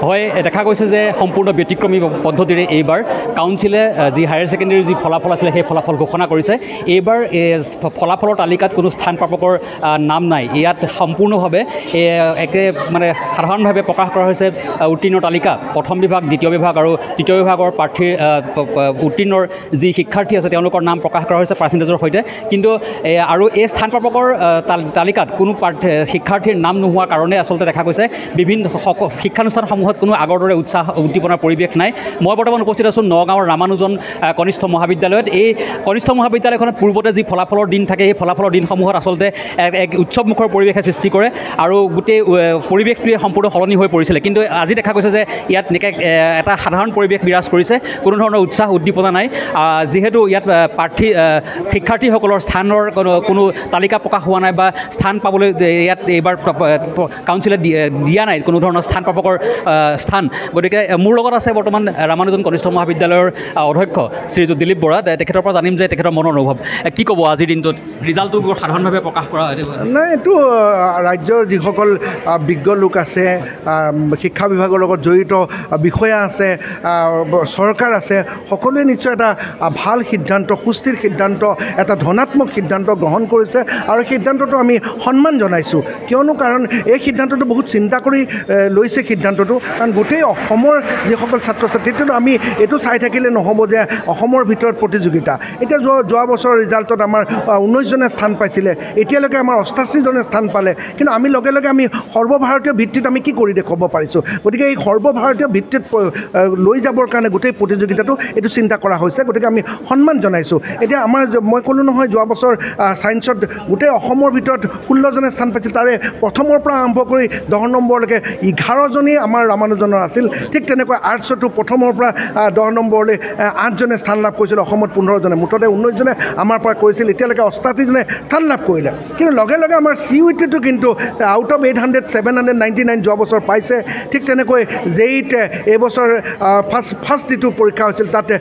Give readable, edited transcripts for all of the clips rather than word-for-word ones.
হয়, দেখা গৈছে যে সম্পূৰ্ণ ব্যতিক্ৰমী পদ্ধতিৰে এইবাৰ কাউন্সিলে যি হায়াৰ ছেকেণ্ডেৰীৰ যি ফলাফল আছিলে সেই ফলাফল ঘোষণা কৰিছে। এইবাৰ ফলাফলৰ তালিকাত কোনো স্থান প্ৰাপকৰ নাম নাই। ইয়াত সম্পূৰ্ণভাৱে একে মানে সাধাৰণভাৱে প্ৰকাশ কৰা হৈছে উত্তীৰ্ণ তালিকা। প্ৰথম বিভাগ, দ্বিতীয় বিভাগ আৰু তৃতীয় বিভাগৰ প্ৰাৰ্থীৰ উত্তীৰ্ণৰ যি শিক্ষাৰ্থী আছে তেওঁলোকৰ নাম প্ৰকাশ কৰা হৈছে পাৰ্চেণ্টেজৰ সৈতে। কিন্তু আৰু এই স্থান প্ৰাপকৰ তালিকাত কোনো শিক্ষাৰ্থীৰ নাম নোহোৱাৰ কাৰণে আচলতে দেখা গৈছে বিভিন্ন শিক্ষানুষ্ঠানসমূহত কোনো আগৰ দৰে উৎসাহ উদ্দীপনাৰ পৰিৱেশ নাই। মই বৰ্তমান উপস্থিত আছোঁ নগাঁৱৰ ৰামানুজন কনিষ্ঠ মহাবিদ্যালয়ত। এই কনিষ্ঠ মহাবিদ্যালয়খনত পূৰ্বতে যি ফলাফলৰ দিন থাকে সেই ফলাফলৰ দিনসমূহত আচলতে এক উৎসৱমুখৰ পৰিৱেশে সৃষ্টি কৰে আৰু গোটেই পৰিৱেশটোৱে সম্পূৰ্ণ সলনি হৈ পৰিছিলে। কিন্তু আজি দেখা গৈছে যে ইয়াত এটা সাধাৰণ পৰিৱেশ বিৰাজ কৰিছে, কোনো ধৰণৰ উৎসাহ উদ্দীপনা নাই। যিহেতু ইয়াত শিক্ষাৰ্থীসকলৰ স্থানৰ কোনো তালিকা প্ৰকাশ হোৱা নাই বা স্থান পাবলৈ ইয়াত এইবাৰ কাউন্সিলে দিয়া নাই কোনো ধৰণৰ স্থান প্ৰাপকৰ স্থান। গতিকে মোৰ লগত আছে বৰ্তমান ৰামানুজন কনিষ্ঠ মহাবিদ্যালয়ৰ অধ্যক্ষ শ্ৰীযুত দিলীপ বৰা। তেখেতৰ পৰা জানিম যে তেখেতৰ মনৰ অনুভৱ কি ক'ব আজিৰ দিনটোত ৰিজাল্টটো বৰ সাধাৰণভাৱে প্ৰকাশ কৰা নাই। এইটো ৰাজ্যৰ যিসকল বিজ্ঞ লোক আছে, শিক্ষা বিভাগৰ লগত জড়িত বিষয়া আছে, চৰকাৰ আছে, সকলোৱে নিশ্চয় এটা ভাল সিদ্ধান্ত, সুস্থিৰ সিদ্ধান্ত, এটা ধনাত্মক সিদ্ধান্ত গ্ৰহণ কৰিছে আৰু সিদ্ধান্তটো আমি সন্মান জনাইছোঁ। কিয়নো কাৰণ এই সিদ্ধান্তটো বহুত চিন্তা কৰি লৈছে সিদ্ধান্তটো। কাৰণ গোটেই অসমৰ যিসকল ছাত্ৰ ছাত্ৰীটো আমি এইটো চাই থাকিলে নহ'ব যে অসমৰ ভিতৰত প্ৰতিযোগিতা। এতিয়া যোৱা বছৰৰ ৰিজাল্টত আমাৰ 19জনে স্থান পাইছিলে, এতিয়ালৈকে আমাৰ 88জনে স্থান পালে। কিন্তু আমি লগে লগে আমি সৰ্বভাৰতীয় ভিত্তিত আমি কি কৰি দেখুৱাব পাৰিছোঁ। গতিকে এই সৰ্বভাৰতীয় ভিত্তিত লৈ যাবৰ কাৰণে গোটেই প্ৰতিযোগিতাটো এইটো চিন্তা কৰা হৈছে। গতিকে আমি সন্মান জনাইছোঁ। এতিয়া আমাৰ মই ক'লোঁ নহয়, যোৱা বছৰ ছায়েন্সত গোটেই অসমৰ ভিতৰত 16জনে স্থান পাইছিল। তাৰে প্ৰথমৰ পৰা আৰম্ভ কৰি 10 নম্বৰলৈকে 11জনেই আমাৰ ৰামানুজনৰ আছিল। ঠিক তেনেকৈ আৰ্টছতো প্ৰথমৰ পৰা 10 নম্বৰলৈ 8জনে স্থান লাভ কৰিছিল, অসমত 15জনে, মুঠতে 19জনে আমাৰ পৰা কৰিছিল। এতিয়ালৈকে 88জনে স্থান লাভ কৰিলে। কিন্তু লগে লগে আমাৰ CUET-টো কিন্তু আউট অফ 800 799 যোৱা বছৰ পাইছে। ঠিক তেনেকৈ JEE-ত এইবছৰ ফাৰ্ষ্ট যিটো পৰীক্ষা হৈছিল তাতে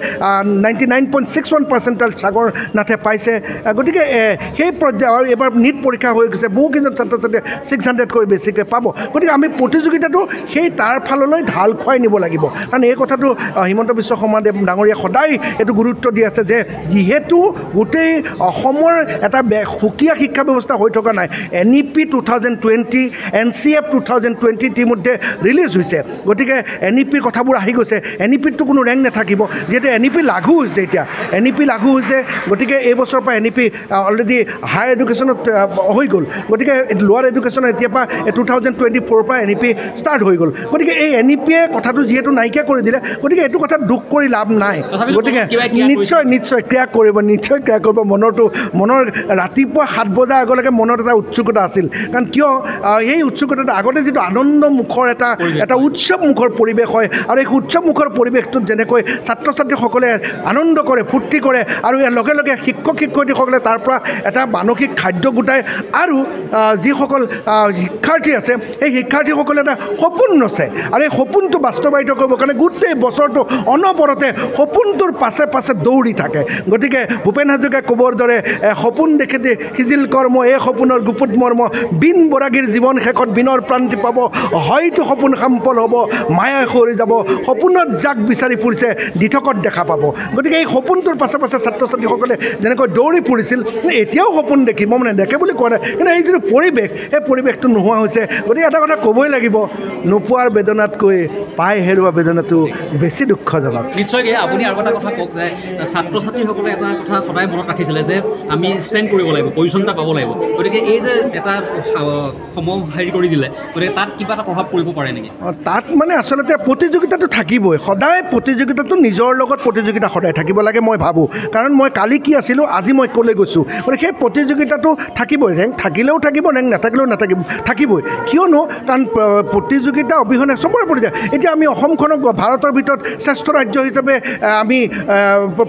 99.61% সাগৰ নাথে পাইছে। গতিকে সেই পৰ্যায়ৰ আৰু এইবাৰ নীট পৰীক্ষা হৈ গৈছে, বহুকেইজন ছাত্ৰ ছাত্ৰীয়ে 600তকৈ বেছিকৈ পাব। গতিকে আমি প্ৰতিযোগিতাটো সেই তাৰ ফাললৈ ঢাল খুৱাই নিব লাগিব। কাৰণ এই কথাটো হিমন্ত বিশ্ব শৰ্মাদেৱ ডাঙৰীয়া সদায় এইটো গুৰুত্ব দি আছে যে যিহেতু গোটেই অসমৰ এটা সুকীয়া শিক্ষা ব্যৱস্থা হৈ থকা নাই। NEP 2020, NCF 2020 ইতিমধ্যে ৰিলিজ হৈছে। গতিকে NEPৰ কথাবোৰ আহি গৈছে। NEPতো কোনো ৰেংক নাথাকিব, যিহেতু NEP লাগু হৈছে। এতিয়া NEP লাগু হৈছে, গতিকে এই বছৰৰ পৰা NEP অলৰেডি হায়াৰ এডুকেশ্যনত হৈ গ'ল। গতিকে লোৱাৰ এডুকেশ্যনত এতিয়াৰ পৰা 2024 পৰা NEP ষ্টাৰ্ট হৈ গ'ল। গতিকে এই NEPয়ে কথাটো যিহেতু নাইকিয়া কৰি দিলে, গতিকে এইটো কথাত দুখ কৰি লাভ নাই। গতিকে নিশ্চয় ক্ৰিয়া কৰিব, নিশ্চয় ক্ৰিয়া কৰিব। মনৰ ৰাতিপুৱা 7 বজাৰ আগলৈকে মনত এটা উৎসুকতা আছিল। কাৰণ কিয় এই উৎসুকতাটো আগতে যিটো আনন্দমুখৰ এটা উৎসৱমুখৰ পৰিৱেশ হয়, আৰু এই উৎসৱমুখৰ পৰিৱেশটোত যেনেকৈ ছাত্ৰ ছাত্ৰীসকলে আনন্দ কৰে, ফূৰ্তি কৰে, আৰু ইয়াৰ লগে লগে শিক্ষক শিক্ষয়িত্ৰীসকলে তাৰ পৰা এটা মানসিক খাদ্য গোটায়, আৰু যিসকল শিক্ষাৰ্থী আছে সেই শিক্ষাৰ্থীসকলে এটা সপোন ৰচে, আৰু এই সপোনটো বাস্তৱায়িত কৰিবৰ কাৰণে গোটেই বছৰটো অনবৰতে সপোনটোৰ পাছে পাছে দৌৰি থাকে। গতিকে ভূপেন হাজৰিকাই ক'বৰ দৰে সপোন দেখি সিজিল কৰ্ম, এই সপোনৰ গুপুত মৰ্ম, বিন বৰাগীৰ জীৱন শেষত বিনৰ প্ৰান্তি পাব, হয়তো সপোন সাম্পল হ'ব, মায়াই সৰি যাব, সপোনত যাক বিচাৰি ফুৰিছে দিঠকত দেখা পাব। গতিকে এই সপোনটোৰ পাছে পাছে ছাত্ৰ ছাত্ৰীসকলে যেনেকৈ দৌৰি ফুৰিছিল, এতিয়াও সপোন দেখিব, মানে দেখে বুলি কোৱা নাই, কিন্তু এই যিটো পৰিৱেশ, সেই পৰিৱেশটো নোহোৱা হৈছে। গতিকে এটা কথা ক'বই লাগিব, নোপোৱাৰ বেদনাতকৈ পাই হেৰুৱা বেদনাটো বেছি দুখজনক। নিশ্চয়কৈ আপুনি আৰু এটা কথা কওক যে ছাত্ৰ ছাত্ৰীসকলে এটা কথা সদায় মনত ৰাখিছিলে যে আমি ষ্টেণ্ড কৰিব লাগিব, পৰিচ্ছন্নতা পাব লাগিব। গতিকে এই যে এটা সময় হেৰি কৰি দিলে, গতিকে তাত কিবা এটা প্ৰভাৱ পৰিব পাৰে নেকি? তাত মানে আচলতে প্ৰতিযোগিতাটো থাকিবই, সদায় প্ৰতিযোগিতাটো নিজৰ লগত প্ৰতিযোগিতা সদায় থাকিব লাগে মই ভাবোঁ। কাৰণ মই কালি কি আছিলোঁ, আজি মই ক'লৈ গৈছোঁ। গতিকে সেই প্ৰতিযোগিতাটো থাকিবই, ৰেংক থাকিলেও থাকিব, ৰেংক নাথাকিলেও থাকিবই। কিয়নো কাৰণ প্ৰতিযোগিতা অবিহনে চবৰে প্ৰতিযোগিতা। এতিয়া আমি অসমখনক ভাৰতৰ ভিতৰত শ্ৰেষ্ঠ ৰাজ্য হিচাপে আমি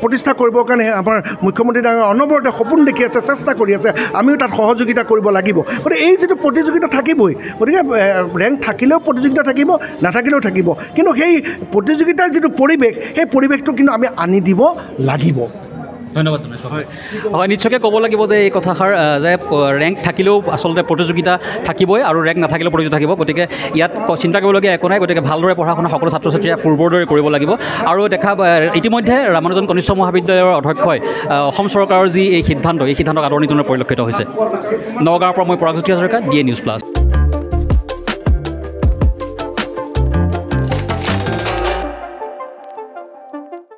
প্ৰতিষ্ঠা কৰিবৰ কাৰণে আমাৰ মুখ্যমন্ত্ৰী ডাঙৰীয়াই অনবৰতে সপোন দেখি আছে, চেষ্টা কৰি আছে, আমিও তাত সহযোগিতা কৰিব লাগিব। গতিকে এই যিটো প্ৰতিযোগিতা থাকিবই, গতিকে ৰেংক থাকিলেও প্ৰতিযোগিতা থাকিব, নাথাকিলেও থাকিব। কিন্তু সেই প্ৰতিযোগিতাৰ যিটো পৰিৱেশ, সেই পৰিৱেশটো কিন্তু আমি আনি দিব লাগিব। ধন্যবাদ জনাইছোঁ হয় নিশ্চয়কৈ ক'ব লাগিব যে এই কথাষাৰ যে ৰেংক থাকিলেও আচলতে প্ৰতিযোগিতা থাকিবই আৰু ৰেংক নাথাকিলেও প্ৰতিযোগিতা থাকিব গতিকে ইয়াত চিন্তা কৰিবলগীয়া একো নাই গতিকে ভালদৰে পঢ়া শুনা সকলো ছাত্ৰ ছাত্ৰীয়ে পূৰ্বৰ দৰে কৰিব লাগিব আৰু ইতিমধ্যে ৰামানুজন কনিষ্ঠ মহাবিদ্যালয়ৰ অধ্যক্ষই অসম চৰকাৰৰ যি এই সিদ্ধান্তক আদৰণি জনোৱা পৰিলক্ষিত হৈছে নগাঁৱৰ পৰা মই Paragjyoti Hazarika DA News Plus